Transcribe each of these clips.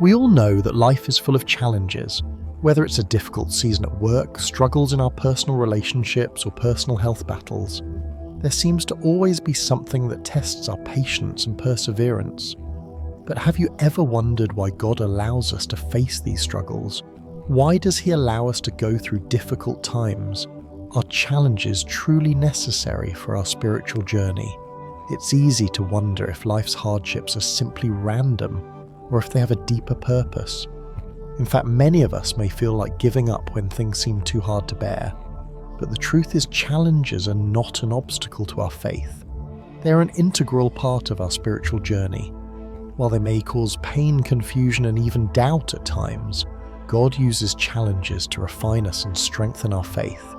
We all know that life is full of challenges, whether it's a difficult season at work, struggles in our personal relationships, or personal health battles. There seems to always be something that tests our patience and perseverance. But have you ever wondered why God allows us to face these struggles? Why does He allow us to go through difficult times? Are challenges truly necessary for our spiritual journey? It's easy to wonder if life's hardships are simply random, or if they have a deeper purpose. In fact, many of us may feel like giving up when things seem too hard to bear. But the truth is, challenges are not an obstacle to our faith. They are an integral part of our spiritual journey. While they may cause pain, confusion, and even doubt at times, God uses challenges to refine us and strengthen our faith.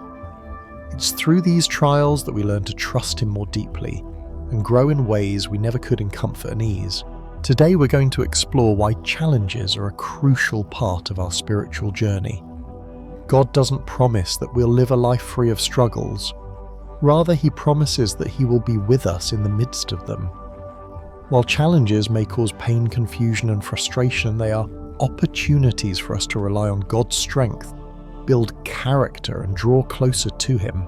It's through these trials that we learn to trust Him more deeply and grow in ways we never could in comfort and ease. Today we're going to explore why challenges are a crucial part of our spiritual journey. God doesn't promise that we'll live a life free of struggles. Rather, He promises that He will be with us in the midst of them. While challenges may cause pain, confusion, and frustration, they are opportunities for us to rely on God's strength, build character, and draw closer to Him.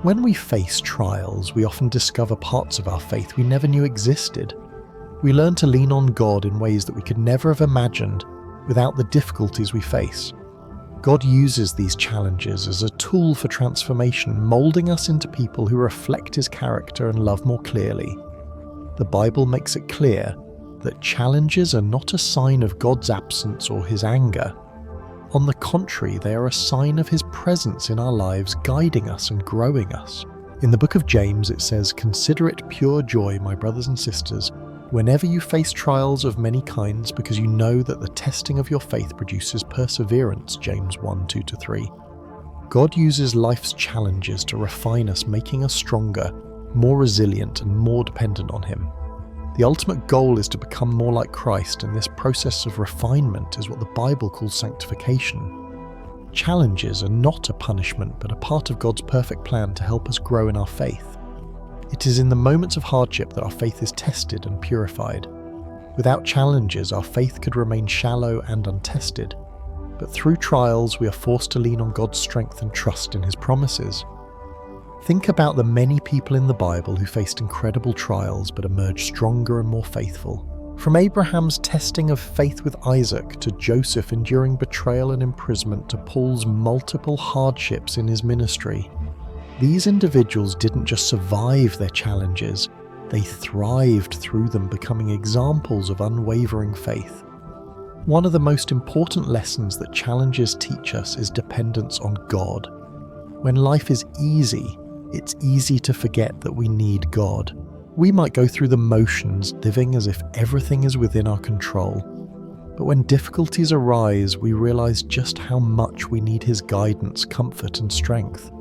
When we face trials, we often discover parts of our faith we never knew existed. We learn to lean on God in ways that we could never have imagined without the difficulties we face. God uses these challenges as a tool for transformation, molding us into people who reflect His character and love more clearly. The Bible makes it clear that challenges are not a sign of God's absence or His anger. On the contrary, they are a sign of His presence in our lives, guiding us and growing us. In the book of James it says, "Consider it pure joy, my brothers and sisters, whenever you face trials of many kinds, because you know that the testing of your faith produces perseverance." James 1:2-3. God uses life's challenges to refine us, making us stronger, more resilient, and more dependent on Him. The ultimate goal is to become more like Christ, and this process of refinement is what the Bible calls sanctification. Challenges are not a punishment, but a part of God's perfect plan to help us grow in our faith. It is in the moments of hardship that our faith is tested and purified. Without challenges, our faith could remain shallow and untested. But through trials, we are forced to lean on God's strength and trust in His promises. Think about the many people in the Bible who faced incredible trials but emerged stronger and more faithful. From Abraham's testing of faith with Isaac, to Joseph enduring betrayal and imprisonment, to Paul's multiple hardships in his ministry. These individuals didn't just survive their challenges, they thrived through them, becoming examples of unwavering faith. One of the most important lessons that challenges teach us is dependence on God. When life is easy, it's easy to forget that we need God. We might go through the motions, living as if everything is within our control. But when difficulties arise, we realize just how much we need His guidance, comfort, and strength.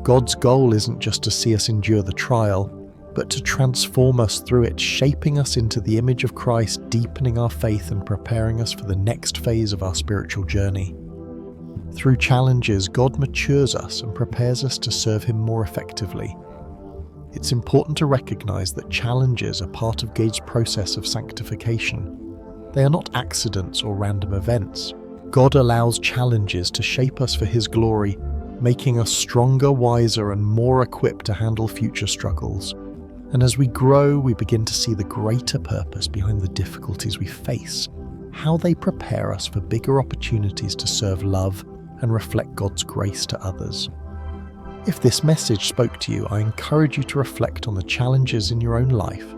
God's goal isn't just to see us endure the trial, but to transform us through it, shaping us into the image of Christ, deepening our faith and preparing us for the next phase of our spiritual journey. Through challenges, God matures us and prepares us to serve Him more effectively. It's important to recognize that challenges are part of God's process of sanctification. They are not accidents or random events. God allows challenges to shape us for His glory, making us stronger, wiser, and more equipped to handle future struggles. And as we grow, we begin to see the greater purpose behind the difficulties we face, how they prepare us for bigger opportunities to serve, love, and reflect God's grace to others. If this message spoke to you, I encourage you to reflect on the challenges in your own life.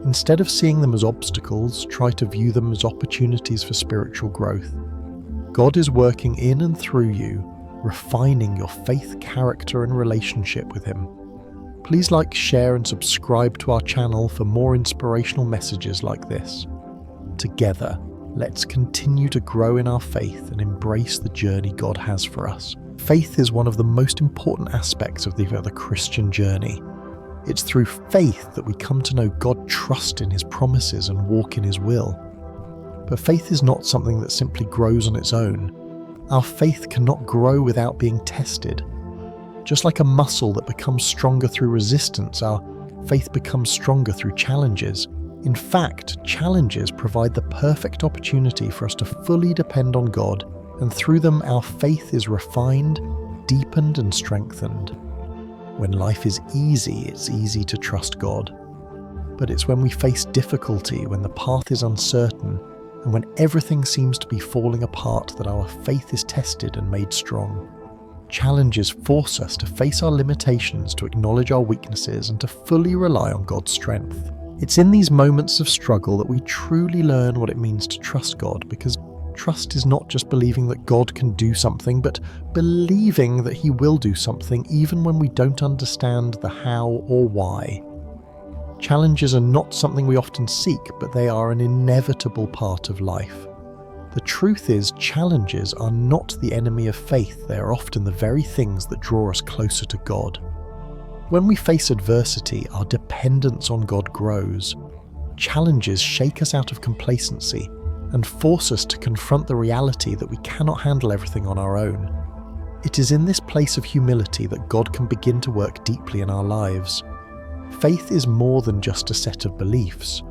Instead of seeing them as obstacles, try to view them as opportunities for spiritual growth. God is working in and through you, refining your faith, character, and relationship with Him. Please like, share, and subscribe to our channel for more inspirational messages like this. Together, let's continue to grow in our faith and embrace the journey God has for us. Faith is one of the most important aspects of the Christian journey. It's through faith that we come to know God, trust in His promises, and walk in His will. But faith is not something that simply grows on its own. Our faith cannot grow without being tested. Just like a muscle that becomes stronger through resistance, our faith becomes stronger through challenges. In fact, challenges provide the perfect opportunity for us to fully depend on God, and through them our faith is refined, deepened, and strengthened. When life is easy, it's easy to trust God. But it's when we face difficulty, when the path is uncertain, and when everything seems to be falling apart that our faith is tested and made strong. Challenges force us to face our limitations, to acknowledge our weaknesses, and to fully rely on God's strength. It's in these moments of struggle that we truly learn what it means to trust God, because trust is not just believing that God can do something, but believing that He will do something even when we don't understand the how or why. Challenges are not something we often seek, but they are an inevitable part of life. The truth is, challenges are not the enemy of faith. They are often the very things that draw us closer to God. When we face adversity, our dependence on God grows. Challenges shake us out of complacency and force us to confront the reality that we cannot handle everything on our own. It is in this place of humility that God can begin to work deeply in our lives. Faith is more than just a set of beliefs.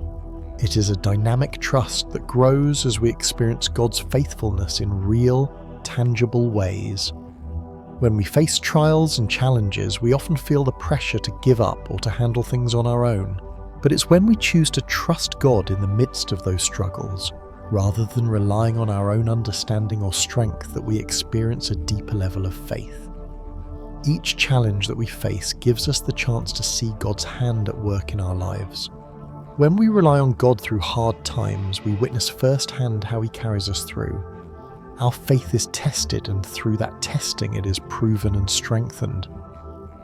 It is a dynamic trust that grows as we experience God's faithfulness in real, tangible ways. When we face trials and challenges, we often feel the pressure to give up or to handle things on our own. But it's when we choose to trust God in the midst of those struggles, rather than relying on our own understanding or strength, that we experience a deeper level of faith. Each challenge that we face gives us the chance to see God's hand at work in our lives. When we rely on God through hard times, we witness firsthand how He carries us through. Our faith is tested, and through that testing it is proven and strengthened.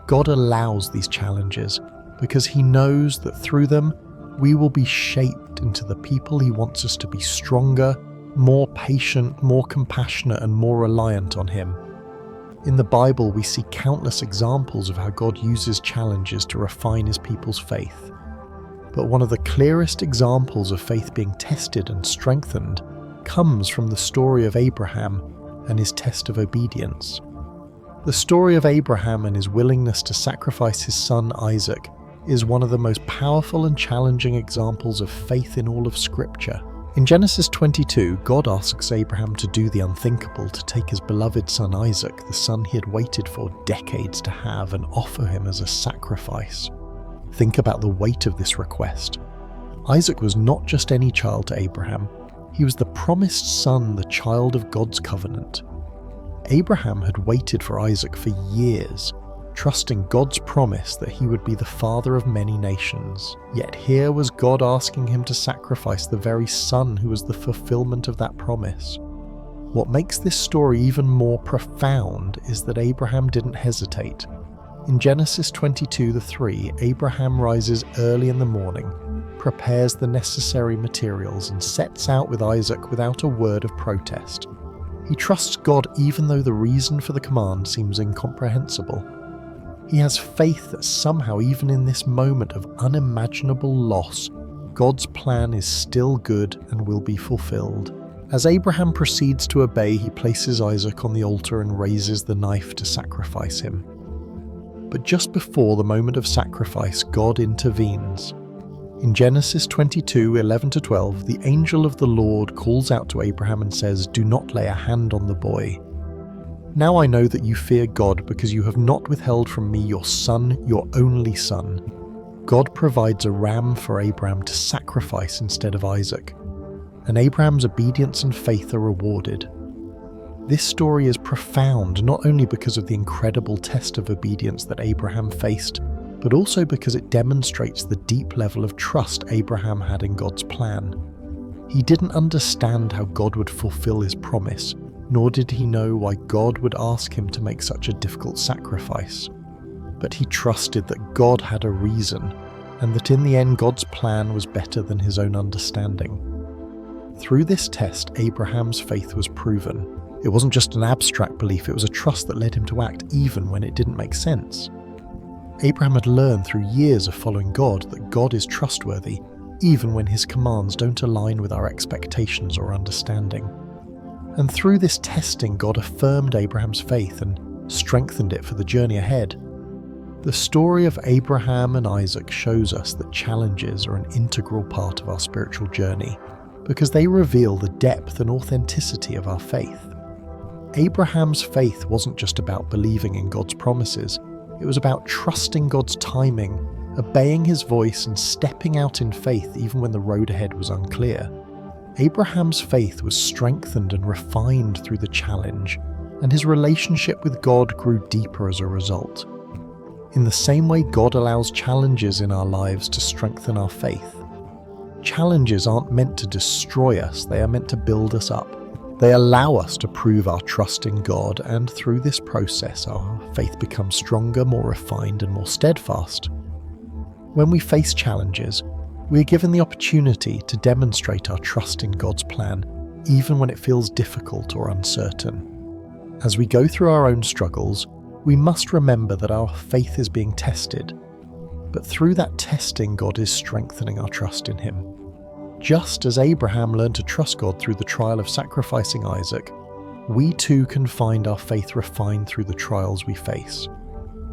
God allows these challenges because He knows that through them we will be shaped into the people He wants us to be: stronger, more patient, more compassionate, and more reliant on Him. In the Bible, we see countless examples of how God uses challenges to refine His people's faith. But one of the clearest examples of faith being tested and strengthened comes from the story of Abraham and his test of obedience. The story of Abraham and his willingness to sacrifice his son Isaac is one of the most powerful and challenging examples of faith in all of Scripture. In Genesis 22, God asks Abraham to do the unthinkable, to take his beloved son Isaac, the son he had waited for decades to have, and offer him as a sacrifice. Think about the weight of this request. Isaac was not just any child to Abraham. He was the promised son, the child of God's covenant. Abraham had waited for Isaac for years, trusting God's promise that he would be the father of many nations. Yet here was God asking him to sacrifice the very son who was the fulfillment of that promise. What makes this story even more profound is that Abraham didn't hesitate. In Genesis 22:3, Abraham rises early in the morning, prepares the necessary materials, and sets out with Isaac without a word of protest. He trusts God even though the reason for the command seems incomprehensible. He has faith that somehow, even in this moment of unimaginable loss, God's plan is still good and will be fulfilled. As Abraham proceeds to obey, he places Isaac on the altar and raises the knife to sacrifice him. But just before the moment of sacrifice, God intervenes. In Genesis 22:11-12, the angel of the Lord calls out to Abraham and says, "Do not lay a hand on the boy. Now I know that you fear God, because you have not withheld from me your son, your only son." God provides a ram for Abraham to sacrifice instead of Isaac, and Abraham's obedience and faith are rewarded. This story is profound not only because of the incredible test of obedience that Abraham faced, but also because it demonstrates the deep level of trust Abraham had in God's plan. He didn't understand how God would fulfill his promise, nor did he know why God would ask him to make such a difficult sacrifice. But he trusted that God had a reason, and that in the end God's plan was better than his own understanding. Through this test, Abraham's faith was proven. It wasn't just an abstract belief, it was a trust that led him to act even when it didn't make sense. Abraham had learned through years of following God that God is trustworthy, even when his commands don't align with our expectations or understanding. And through this testing, God affirmed Abraham's faith and strengthened it for the journey ahead. The story of Abraham and Isaac shows us that challenges are an integral part of our spiritual journey because they reveal the depth and authenticity of our faith. Abraham's faith wasn't just about believing in God's promises, it was about trusting God's timing, obeying his voice and stepping out in faith even when the road ahead was unclear. Abraham's faith was strengthened and refined through the challenge, and his relationship with God grew deeper as a result. In the same way God allows challenges in our lives to strengthen our faith. Challenges aren't meant to destroy us, they are meant to build us up. They allow us to prove our trust in God, and through this process our faith becomes stronger, more refined and more steadfast. When we face challenges, we are given the opportunity to demonstrate our trust in God's plan, even when it feels difficult or uncertain. As we go through our own struggles, we must remember that our faith is being tested, but through that testing, God is strengthening our trust in Him. Just as Abraham learned to trust God through the trial of sacrificing Isaac, we too can find our faith refined through the trials we face.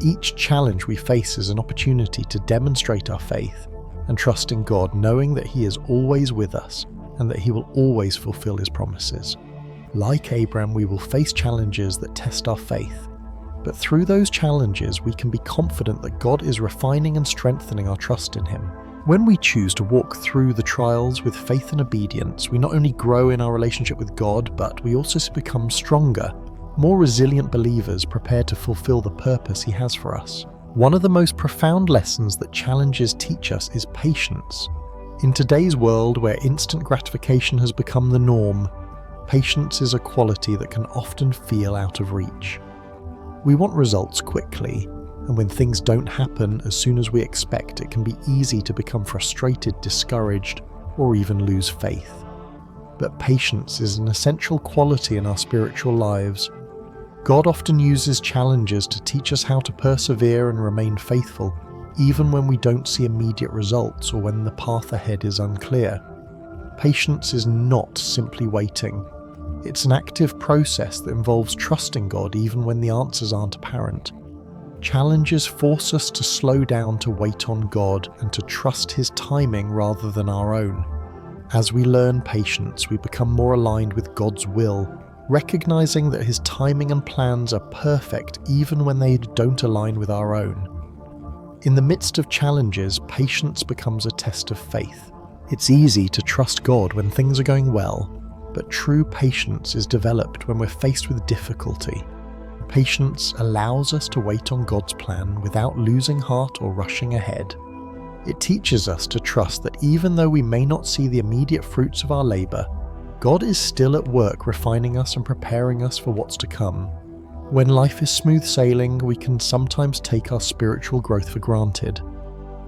Each challenge we face is an opportunity to demonstrate our faith and trust in God, knowing that He is always with us and that He will always fulfill His promises. Like Abraham, we will face challenges that test our faith, but through those challenges we can be confident that God is refining and strengthening our trust in Him. When we choose to walk through the trials with faith and obedience, we not only grow in our relationship with God, but we also become stronger, more resilient believers prepared to fulfill the purpose He has for us. One of the most profound lessons that challenges teach us is patience. In today's world where instant gratification has become the norm, patience is a quality that can often feel out of reach. We want results quickly, and when things don't happen as soon as we expect, it can be easy to become frustrated, discouraged, or even lose faith. But patience is an essential quality in our spiritual lives. God often uses challenges to teach us how to persevere and remain faithful, even when we don't see immediate results or when the path ahead is unclear. Patience is not simply waiting. It's an active process that involves trusting God even when the answers aren't apparent. Challenges force us to slow down, to wait on God, and to trust His timing rather than our own. As we learn patience, we become more aligned with God's will, recognizing that His timing and plans are perfect even when they don't align with our own. In the midst of challenges, patience becomes a test of faith. It's easy to trust God when things are going well, but true patience is developed when we're faced with difficulty. Patience allows us to wait on God's plan without losing heart or rushing ahead. It teaches us to trust that even though we may not see the immediate fruits of our labor, God is still at work refining us and preparing us for what's to come. When life is smooth sailing, we can sometimes take our spiritual growth for granted,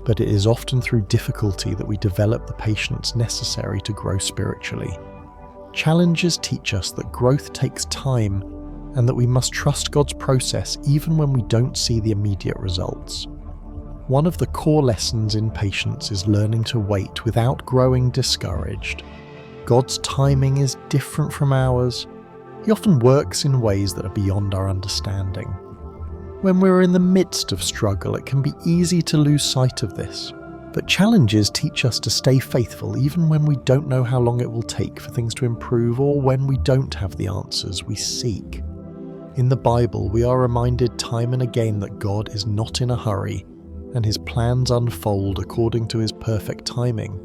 but it is often through difficulty that we develop the patience necessary to grow spiritually. Challenges teach us that growth takes time and that we must trust God's process even when we don't see the immediate results. One of the core lessons in patience is learning to wait without growing discouraged. God's timing is different from ours. He often works in ways that are beyond our understanding. When we're in the midst of struggle, it can be easy to lose sight of this. But challenges teach us to stay faithful even when we don't know how long it will take for things to improve or when we don't have the answers we seek. In the Bible, we are reminded time and again that God is not in a hurry and His plans unfold according to His perfect timing.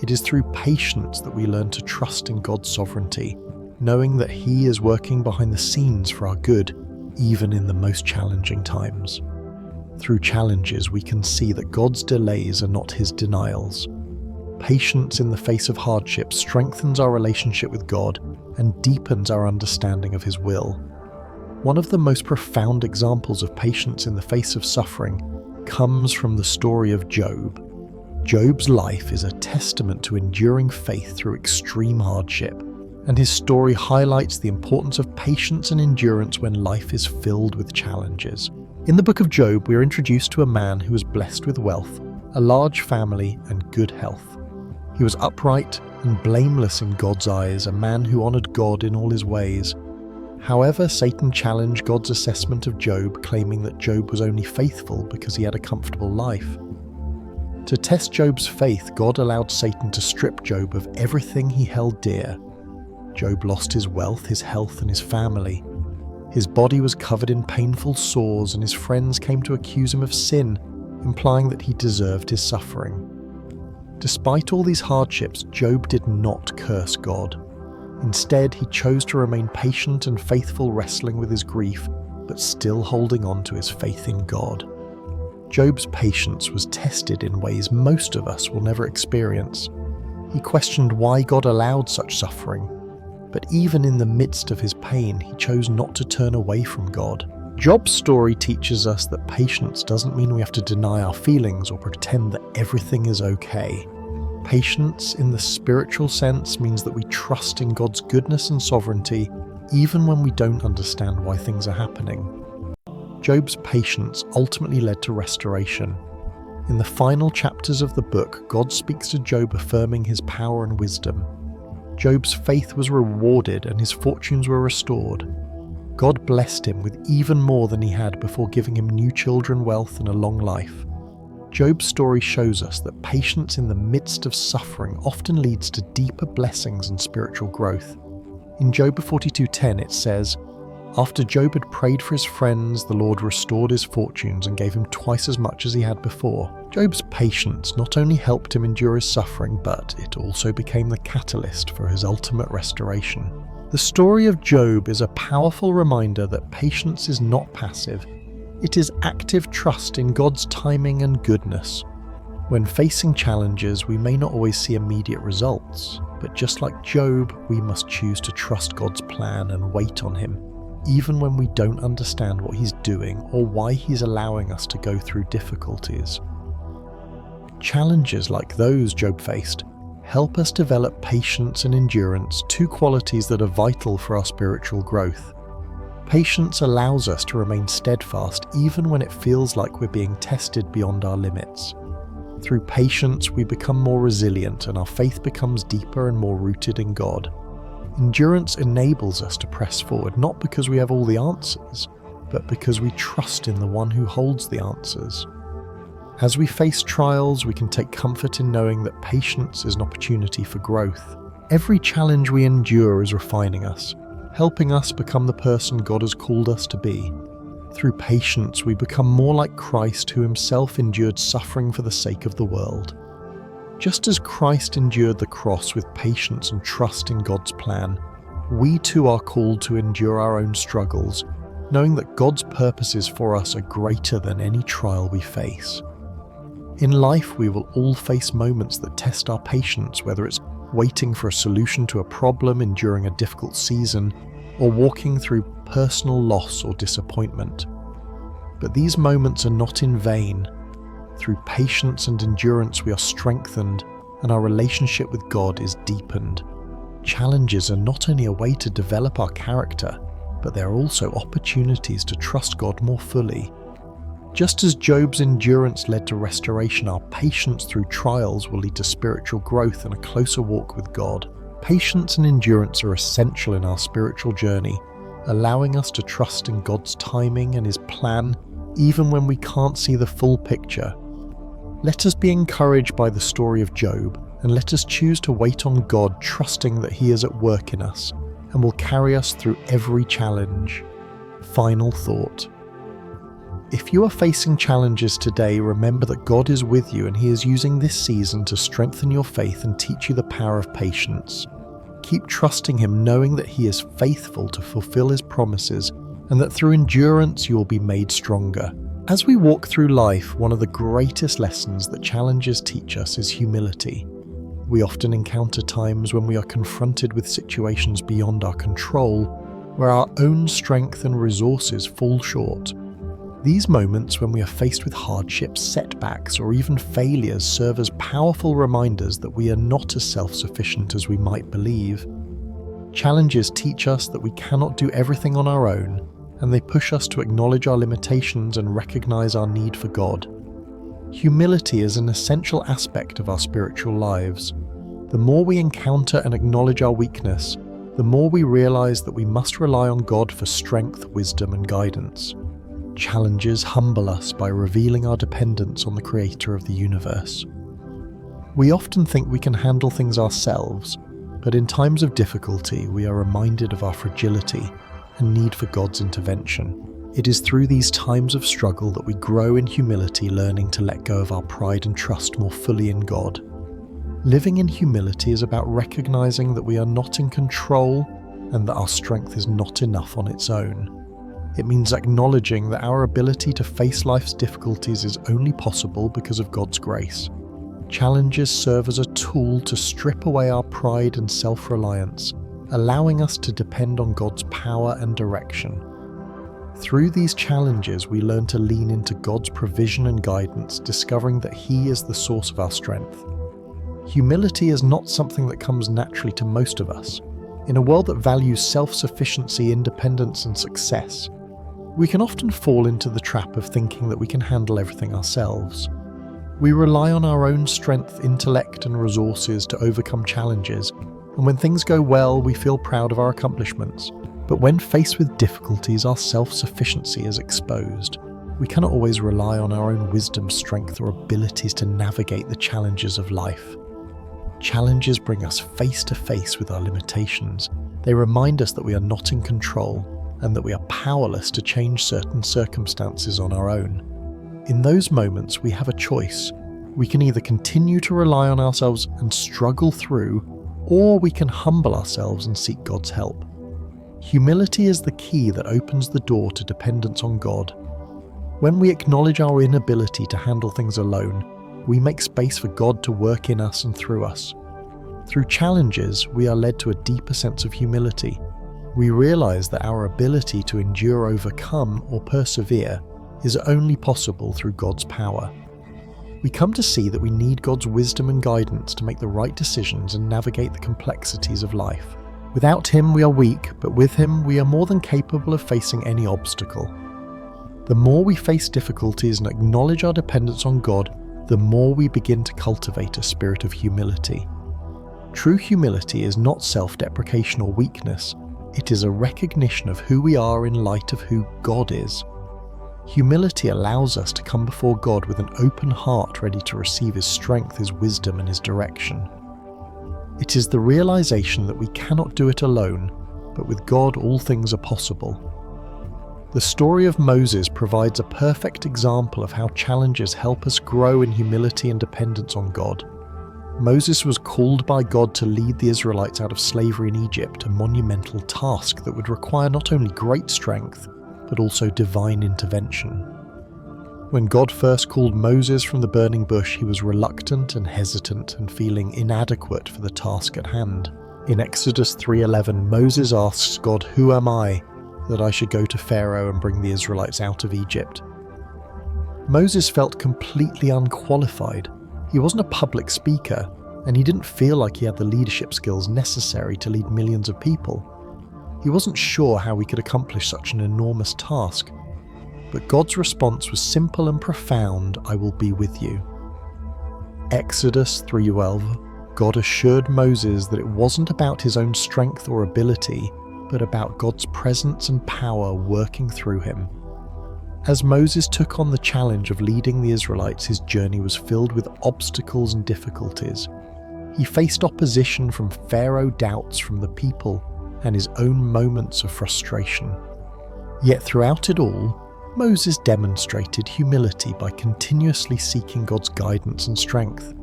It is through patience that we learn to trust in God's sovereignty, knowing that He is working behind the scenes for our good, even in the most challenging times. Through challenges, we can see that God's delays are not His denials. Patience in the face of hardship strengthens our relationship with God and deepens our understanding of His will. One of the most profound examples of patience in the face of suffering comes from the story of Job. Job's life is a testament to enduring faith through extreme hardship, and his story highlights the importance of patience and endurance when life is filled with challenges. In the book of Job, we are introduced to a man who was blessed with wealth, a large family, and good health. He was upright and blameless in God's eyes, a man who honored God in all his ways. However, Satan challenged God's assessment of Job, claiming that Job was only faithful because he had a comfortable life. To test Job's faith, God allowed Satan to strip Job of everything he held dear. Job lost his wealth, his health, and his family. His body was covered in painful sores, and his friends came to accuse him of sin, implying that he deserved his suffering. Despite all these hardships, Job did not curse God. Instead, he chose to remain patient and faithful, wrestling with his grief, but still holding on to his faith in God. Job's patience was tested in ways most of us will never experience. He questioned why God allowed such suffering, but even in the midst of his pain, he chose not to turn away from God. Job's story teaches us that patience doesn't mean we have to deny our feelings or pretend that everything is okay. Patience, in the spiritual sense, means that we trust in God's goodness and sovereignty, even when we don't understand why things are happening. Job's patience ultimately led to restoration. In the final chapters of the book, God speaks to Job, affirming his power and wisdom. Job's faith was rewarded and his fortunes were restored. God blessed him with even more than he had before giving him new children, wealth, and a long life. Job's story shows us that patience in the midst of suffering often leads to deeper blessings and spiritual growth. In Job 42:10 it says, "After Job had prayed for his friends, the Lord restored his fortunes and gave him twice as much as he had before." Job's patience not only helped him endure his suffering, but it also became the catalyst for his ultimate restoration. The story of Job is a powerful reminder that patience is not passive. It is active trust in God's timing and goodness. When facing challenges, we may not always see immediate results, but just like Job, we must choose to trust God's plan and wait on him, even when we don't understand what he's doing or why he's allowing us to go through difficulties. Challenges like those Job faced help us develop patience and endurance, two qualities that are vital for our spiritual growth. Patience allows us to remain steadfast even when it feels like we're being tested beyond our limits. Through patience, we become more resilient and our faith becomes deeper and more rooted in God. Endurance enables us to press forward, not because we have all the answers, but because we trust in the one who holds the answers. As we face trials, we can take comfort in knowing that patience is an opportunity for growth. Every challenge we endure is refining us, helping us become the person God has called us to be. Through patience, we become more like Christ, who himself endured suffering for the sake of the world. Just as Christ endured the cross with patience and trust in God's plan, we too are called to endure our own struggles, knowing that God's purposes for us are greater than any trial we face. In life, we will all face moments that test our patience, whether it's waiting for a solution to a problem, enduring a difficult season, or walking through personal loss or disappointment. But these moments are not in vain. Through patience and endurance, we are strengthened and our relationship with God is deepened. Challenges are not only a way to develop our character, but they are also opportunities to trust God more fully. Just as Job's endurance led to restoration, our patience through trials will lead to spiritual growth and a closer walk with God. Patience and endurance are essential in our spiritual journey, allowing us to trust in God's timing and his plan, even when we can't see the full picture. Let us be encouraged by the story of Job, and let us choose to wait on God, trusting that he is at work in us and will carry us through every challenge. Final thought. If you are facing challenges today, remember that God is with you and he is using this season to strengthen your faith and teach you the power of patience. Keep trusting him, knowing that he is faithful to fulfill his promises and that through endurance you will be made stronger. As we walk through life, one of the greatest lessons that challenges teach us is humility. We often encounter times when we are confronted with situations beyond our control, where our own strength and resources fall short. These moments when we are faced with hardships, setbacks, or even failures serve as powerful reminders that we are not as self-sufficient as we might believe. Challenges teach us that we cannot do everything on our own, and they push us to acknowledge our limitations and recognize our need for God. Humility is an essential aspect of our spiritual lives. The more we encounter and acknowledge our weakness, the more we realize that we must rely on God for strength, wisdom, and guidance. Challenges humble us by revealing our dependence on the Creator of the universe. We often think we can handle things ourselves, but in times of difficulty we are reminded of our fragility and need for God's intervention. It is through these times of struggle that we grow in humility, learning to let go of our pride and trust more fully in God. Living in humility is about recognizing that we are not in control and that our strength is not enough on its own. It means acknowledging that our ability to face life's difficulties is only possible because of God's grace. Challenges serve as a tool to strip away our pride and self-reliance, allowing us to depend on God's power and direction. Through these challenges, we learn to lean into God's provision and guidance, discovering that He is the source of our strength. Humility is not something that comes naturally to most of us. In a world that values self-sufficiency, independence, and success, we can often fall into the trap of thinking that we can handle everything ourselves. We rely on our own strength, intellect, and resources to overcome challenges, and when things go well, we feel proud of our accomplishments. But when faced with difficulties, our self-sufficiency is exposed. We cannot always rely on our own wisdom, strength, or abilities to navigate the challenges of life. Challenges bring us face to face with our limitations. They remind us that we are not in control and that we are powerless to change certain circumstances on our own. In those moments, we have a choice. We can either continue to rely on ourselves and struggle through, or we can humble ourselves and seek God's help. Humility is the key that opens the door to dependence on God. When we acknowledge our inability to handle things alone, we make space for God to work in us and through us. Through challenges, we are led to a deeper sense of humility. We realize that our ability to endure, overcome, or persevere is only possible through God's power. We come to see that we need God's wisdom and guidance to make the right decisions and navigate the complexities of life. Without Him, we are weak, but with Him, we are more than capable of facing any obstacle. The more we face difficulties and acknowledge our dependence on God, the more we begin to cultivate a spirit of humility. True humility is not self-deprecation or weakness. It is a recognition of who we are in light of who God is. Humility allows us to come before God with an open heart, ready to receive His strength, His wisdom, and His direction. It is the realization that we cannot do it alone, but with God all things are possible. The story of Moses provides a perfect example of how challenges help us grow in humility and dependence on God. Moses was called by God to lead the Israelites out of slavery in Egypt, a monumental task that would require not only great strength, but also divine intervention. When God first called Moses from the burning bush, he was reluctant and hesitant and feeling inadequate for the task at hand. In Exodus 3:11, Moses asks God, "Who am I that I should go to Pharaoh and bring the Israelites out of Egypt?" Moses felt completely unqualified. He wasn't a public speaker, and he didn't feel like he had the leadership skills necessary to lead millions of people. He wasn't sure how he could accomplish such an enormous task. But God's response was simple and profound: "I will be with you." Exodus 3:12, God assured Moses that it wasn't about his own strength or ability, but about God's presence and power working through him. As Moses took on the challenge of leading the Israelites, his journey was filled with obstacles and difficulties. He faced opposition from Pharaoh, doubts from the people, and his own moments of frustration. Yet throughout it all, Moses demonstrated humility by continuously seeking God's guidance and strength.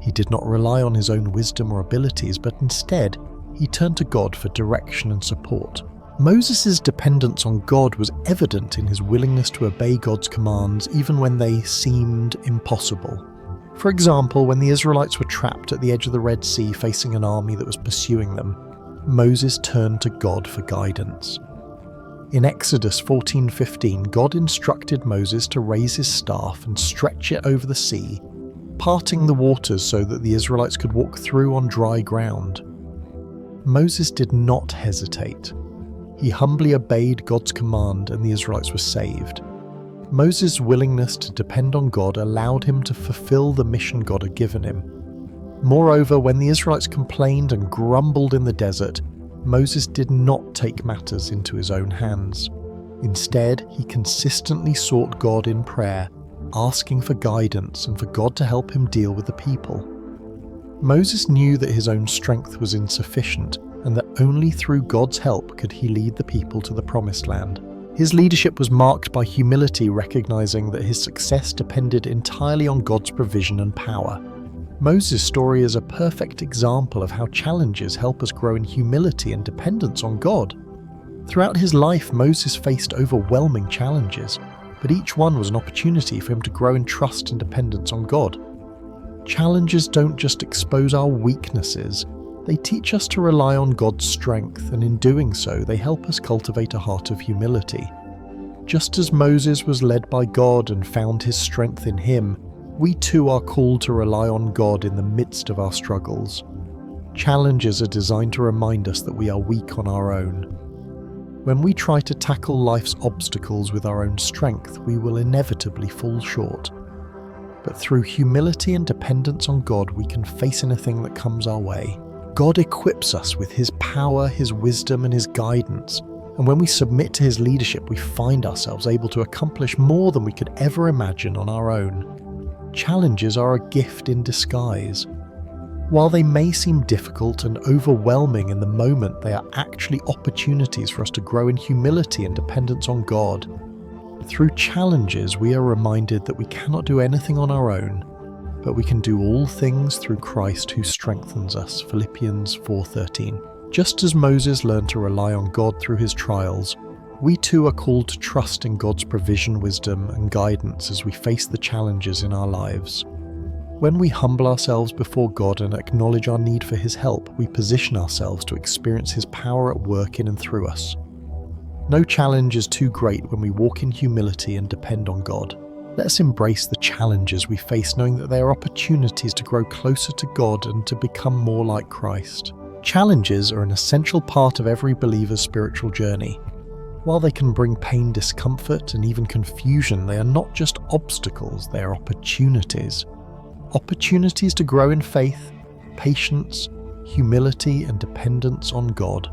He did not rely on his own wisdom or abilities, but instead, he turned to God for direction and support. Moses' dependence on God was evident in his willingness to obey God's commands even when they seemed impossible. For example, when the Israelites were trapped at the edge of the Red Sea facing an army that was pursuing them, Moses turned to God for guidance. In Exodus 14:15, God instructed Moses to raise his staff and stretch it over the sea, parting the waters so that the Israelites could walk through on dry ground. Moses did not hesitate. He humbly obeyed God's command and the Israelites were saved. Moses' willingness to depend on God allowed him to fulfill the mission God had given him. Moreover, when the Israelites complained and grumbled in the desert, Moses did not take matters into his own hands. Instead, he consistently sought God in prayer, asking for guidance and for God to help him deal with the people. Moses knew that his own strength was insufficient and that only through God's help could he lead the people to the Promised Land. His leadership was marked by humility, recognizing that his success depended entirely on God's provision and power. Moses' story is a perfect example of how challenges help us grow in humility and dependence on God. Throughout his life, Moses faced overwhelming challenges, but each one was an opportunity for him to grow in trust and dependence on God. Challenges don't just expose our weaknesses, they teach us to rely on God's strength, and in doing so, they help us cultivate a heart of humility. Just as Moses was led by God and found his strength in him, we too are called to rely on God in the midst of our struggles. Challenges are designed to remind us that we are weak on our own. When we try to tackle life's obstacles with our own strength, we will inevitably fall short. But through humility and dependence on God, we can face anything that comes our way. God equips us with his power, his wisdom, and his guidance. And when we submit to his leadership, we find ourselves able to accomplish more than we could ever imagine on our own. Challenges are a gift in disguise. While they may seem difficult and overwhelming in the moment, they are actually opportunities for us to grow in humility and dependence on God. Through challenges, we are reminded that we cannot do anything on our own, but we can do all things through Christ who strengthens us. Philippians 4:13. Just as Moses learned to rely on God through his trials, we too are called to trust in God's provision, wisdom, and guidance as we face the challenges in our lives. When we humble ourselves before God and acknowledge our need for his help, we position ourselves to experience his power at work in and through us. No challenge is too great when we walk in humility and depend on God. Let us embrace the challenges we face, knowing that they are opportunities to grow closer to God and to become more like Christ. Challenges are an essential part of every believer's spiritual journey. While they can bring pain, discomfort, and even confusion, they are not just obstacles, they are opportunities. Opportunities to grow in faith, patience, humility, and dependence on God.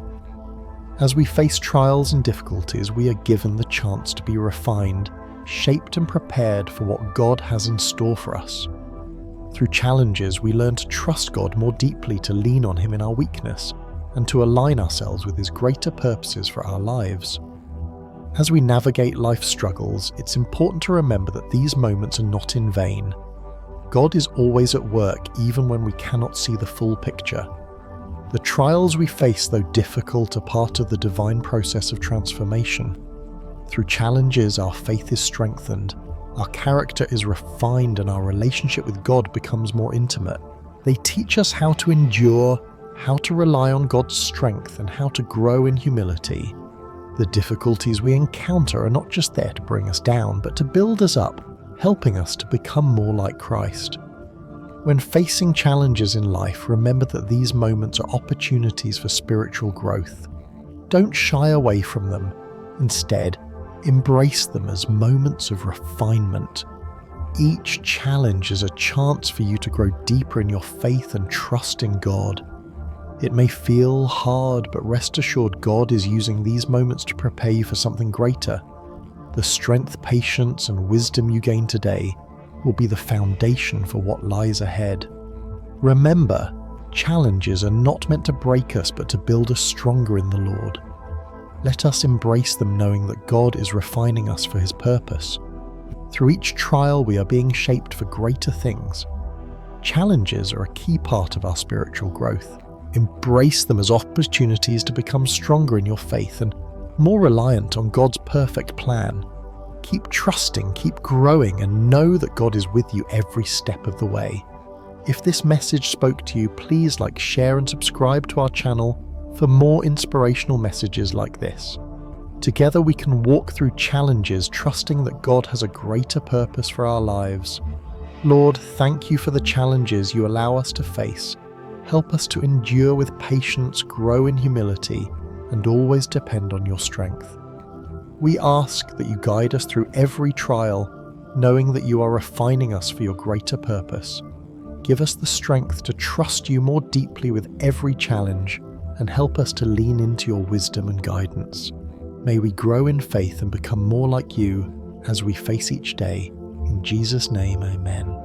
As we face trials and difficulties, we are given the chance to be refined, shaped and prepared for what God has in store for us. Through challenges, we learn to trust God more deeply, to lean on him in our weakness, and to align ourselves with his greater purposes for our lives. As we navigate life's struggles, it's important to remember that these moments are not in vain. God is always at work, even when we cannot see the full picture. The trials we face, though difficult, are part of the divine process of transformation. Through challenges, our faith is strengthened, our character is refined, and our relationship with God becomes more intimate. They teach us how to endure, how to rely on God's strength, and how to grow in humility. The difficulties we encounter are not just there to bring us down, but to build us up, helping us to become more like Christ. When facing challenges in life, remember that these moments are opportunities for spiritual growth. Don't shy away from them. Instead, embrace them as moments of refinement. Each challenge is a chance for you to grow deeper in your faith and trust in God. It may feel hard, but rest assured God is using these moments to prepare you for something greater. The strength, patience, and wisdom you gain today will be the foundation for what lies ahead. Remember, challenges are not meant to break us, but to build us stronger in the Lord. Let us embrace them, knowing that God is refining us for his purpose. Through each trial, we are being shaped for greater things. Challenges are a key part of our spiritual growth. Embrace them as opportunities to become stronger in your faith and more reliant on God's perfect plan. Keep trusting, keep growing, and know that God is with you every step of the way. If this message spoke to you, please like, share, and subscribe to our channel for more inspirational messages like this. Together we can walk through challenges, trusting that God has a greater purpose for our lives. Lord, thank you for the challenges you allow us to face. Help us to endure with patience, grow in humility, and always depend on your strength. We ask that you guide us through every trial, knowing that you are refining us for your greater purpose. Give us the strength to trust you more deeply with every challenge, and help us to lean into your wisdom and guidance. May we grow in faith and become more like you as we face each day. In Jesus' name, amen.